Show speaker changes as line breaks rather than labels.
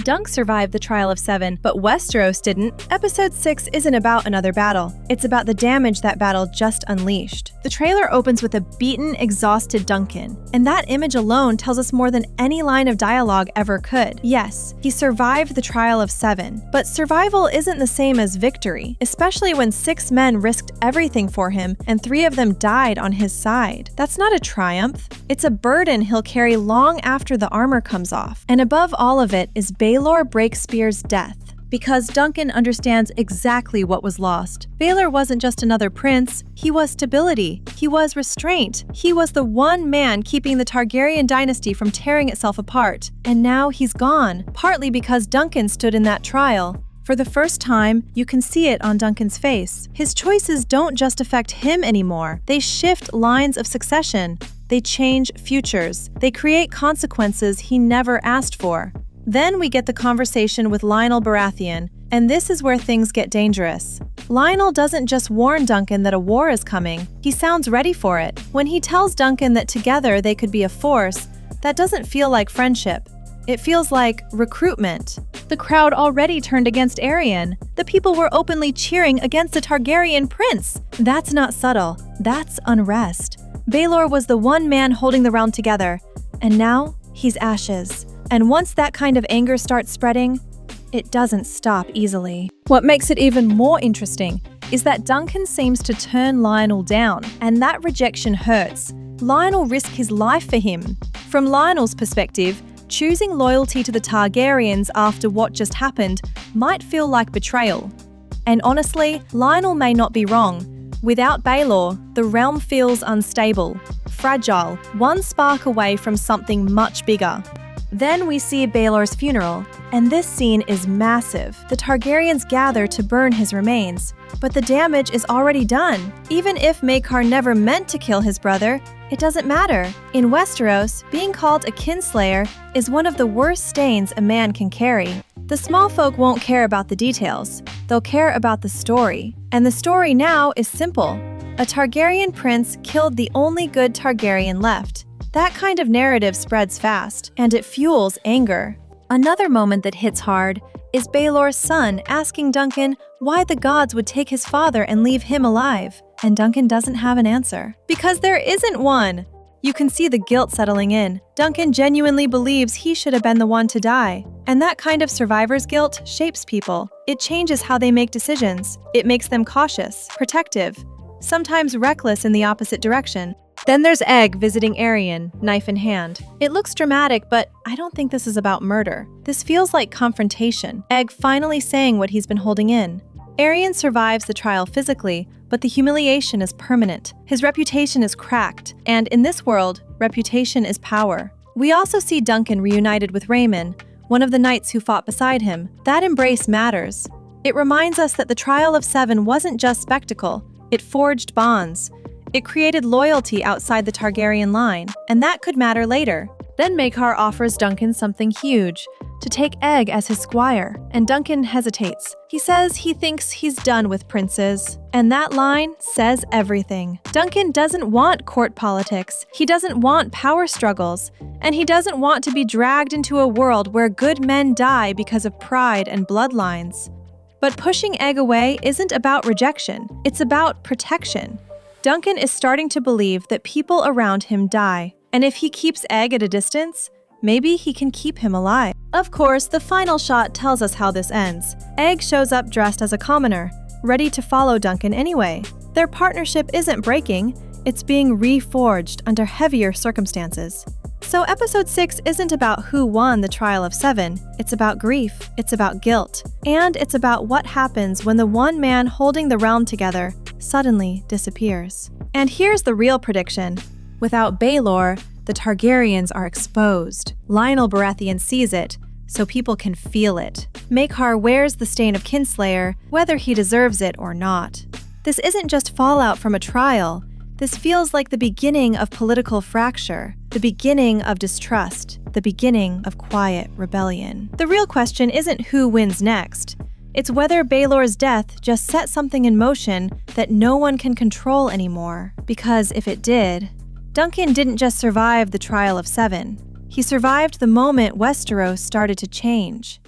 Dunk survived the Trial of Seven, but Westeros didn't. Episode 6 isn't about another battle. It's about the damage that battle just unleashed. The trailer opens with a beaten, exhausted Duncan, and that image alone tells us more than any line of dialogue ever could. Yes, he survived the Trial of Seven, but survival isn't the same as victory, especially when 6 men risked everything for him and 3 of them died on his side. That's not a triumph. It's a burden he'll carry long after the armor comes off. And above all of it is Baelor Breakspear's death. Because Duncan understands exactly what was lost. Baelor wasn't just another prince, he was stability, he was restraint, he was the one man keeping the Targaryen dynasty from tearing itself apart. And now he's gone, partly because Duncan stood in that trial. For the first time, you can see it on Duncan's face. His choices don't just affect him anymore, they shift lines of succession. They change futures. They create consequences he never asked for. Then we get the conversation with Lionel Baratheon, and this is where things get dangerous. Lionel doesn't just warn Duncan that a war is coming, he sounds ready for it. When he tells Duncan that together they could be a force, that doesn't feel like friendship. It feels like recruitment. The crowd already turned against Aerion. The people were openly cheering against a Targaryen prince. That's not subtle, that's unrest. Baelor was the one man holding the realm together, and now he's ashes. And once that kind of anger starts spreading, it doesn't stop easily. What makes it even more interesting is that Duncan seems to turn Lionel down, and that rejection hurts. Lionel risked his life for him. From Lionel's perspective, choosing loyalty to the Targaryens after what just happened might feel like betrayal. And honestly, Lionel may not be wrong. Without Baelor, the realm feels unstable, fragile, one spark away from something much bigger. Then we see Baelor's funeral, and this scene is massive. The Targaryens gather to burn his remains, but the damage is already done. Even if Maekar never meant to kill his brother, it doesn't matter. In Westeros, being called a kinslayer is one of the worst stains a man can carry. The small folk won't care about the details. They'll care about the story. And the story now is simple. A Targaryen prince killed the only good Targaryen left. That kind of narrative spreads fast, and it fuels anger. Another moment that hits hard is Baelor's son asking Duncan why the gods would take his father and leave him alive. And Duncan doesn't have an answer. Because there isn't one! You can see the guilt settling in. Duncan genuinely believes he should have been the one to die. And that kind of survivor's guilt shapes people. It changes how they make decisions. It makes them cautious, protective, sometimes reckless in the opposite direction. Then there's Egg visiting Aerion, knife in hand. It looks dramatic, but I don't think this is about murder. This feels like confrontation. Egg finally saying what he's been holding in. Aerion survives the trial physically, but the humiliation is permanent. His reputation is cracked, and in this world, reputation is power. We also see Duncan reunited with Raymond, one of the knights who fought beside him. That embrace matters. It reminds us that the Trial of Seven wasn't just spectacle, it forged bonds. It created loyalty outside the Targaryen line, and that could matter later. Then Maekar offers Duncan something huge, to take Egg as his squire, and Duncan hesitates. He says he thinks he's done with princes, and that line says everything. Duncan doesn't want court politics, he doesn't want power struggles, and he doesn't want to be dragged into a world where good men die because of pride and bloodlines. But pushing Egg away isn't about rejection, it's about protection. Duncan is starting to believe that people around him die, and if he keeps Egg at a distance, maybe he can keep him alive. Of course, the final shot tells us how this ends. Egg shows up dressed as a commoner, ready to follow Duncan anyway. Their partnership isn't breaking, it's being reforged under heavier circumstances. So episode 6 isn't about who won the Trial of Seven, it's about grief, it's about guilt, and it's about what happens when the one man holding the realm together suddenly disappears. And here's the real prediction. Without Baelor, the Targaryens are exposed. Lionel Baratheon sees it, so people can feel it. Maekar wears the stain of kinslayer, whether he deserves it or not. This isn't just fallout from a trial. This feels like the beginning of political fracture, the beginning of distrust, the beginning of quiet rebellion. The real question isn't who wins next. It's whether Baelor's death just set something in motion that no one can control anymore. Because if it did, Duncan didn't just survive the Trial of Seven. He survived the moment Westeros started to change.